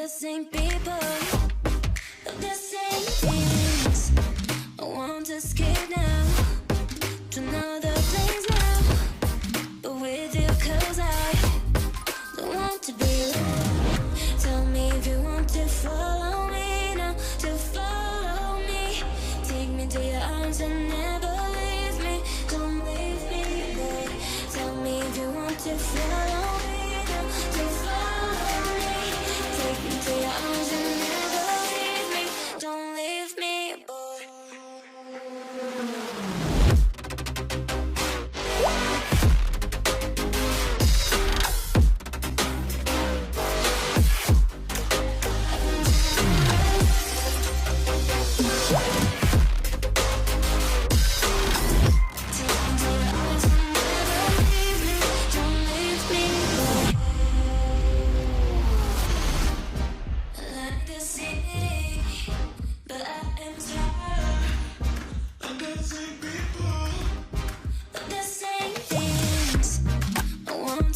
the same people, of the same things. I want to escape now to another place now, but with you, 'cause I don't want to be alone. Tell me if you want to follow me now, to follow me. Take me to your arms and never leave me. Don't leave me, boy. Tell me if you want to follow me now, to follow me. Take me to your arms and never leave me. Don't leave me, boy.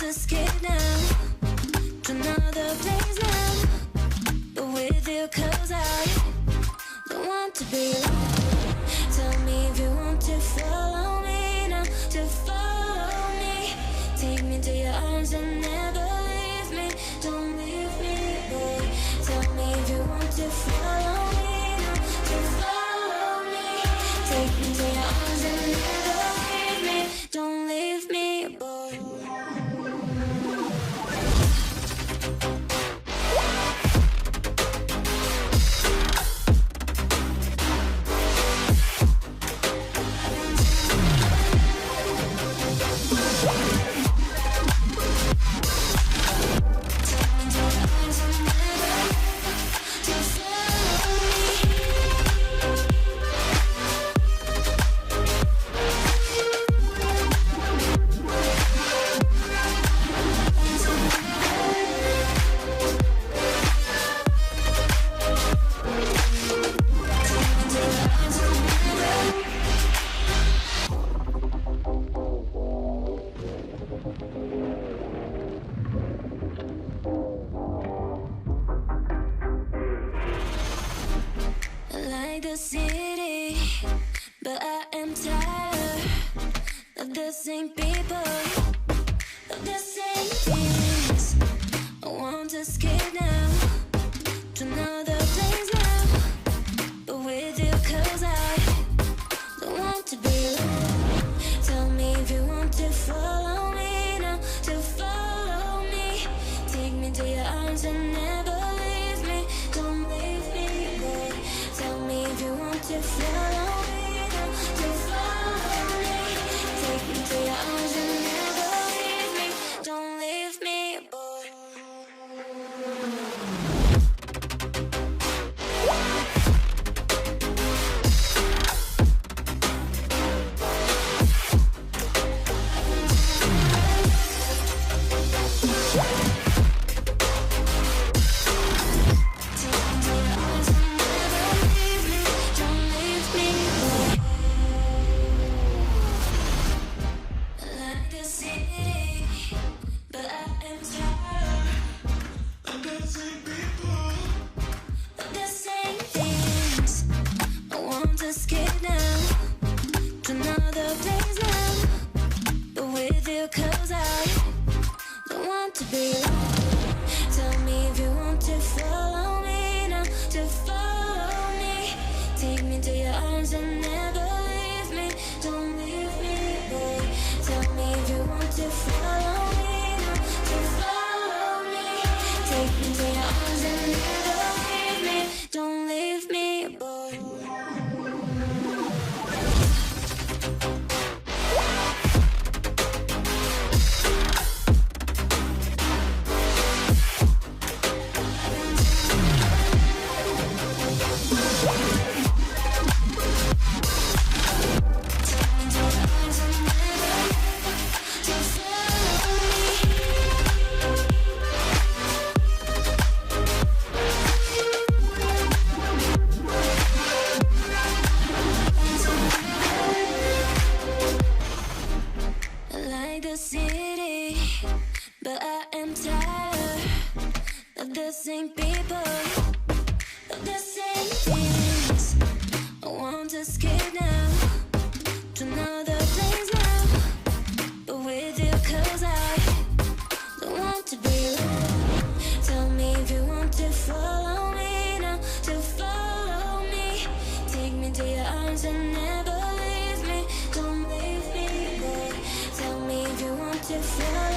Escape now to another place now, but with you, 'cause I don't want to be alone. Tell me if you want to follow me now, to follow me. Take me to your arms and never leave me. Don't leave me, boy. Tell me if you want to follow me now, to follow me. Take me to your arms and never leave me. Don't leave me, boy. The city, but I am tired of the same people, of the same things. I want to escape now to another place now, but with you, 'cause I don't want to be alone. Tell me if you want to follow me now, to follow me. Take me to your arms and never leave me. Don't leave me, boy. Tell me if you want to follow me now, to follow me. Take me to your arms and never leave me. Don't leave me, boy. Escape now to another place now, but with you, 'cause I don't want to be alone. Tell me if you want to follow me now, to follow me. Take me to your arms and never leave me. Don't leave me, boy. Tell me if you want to follow me now, to follow me. Take me to your arms and never leave me. Don't leave me, boy. the same people, of the same things. I want to escape now to another place now, but with you, 'cause I don't want to be alone. Tell me if you want to follow me now, to follow me. Take me to your arms and never leave me. Don't leave me, boy. Tell me if you want to follow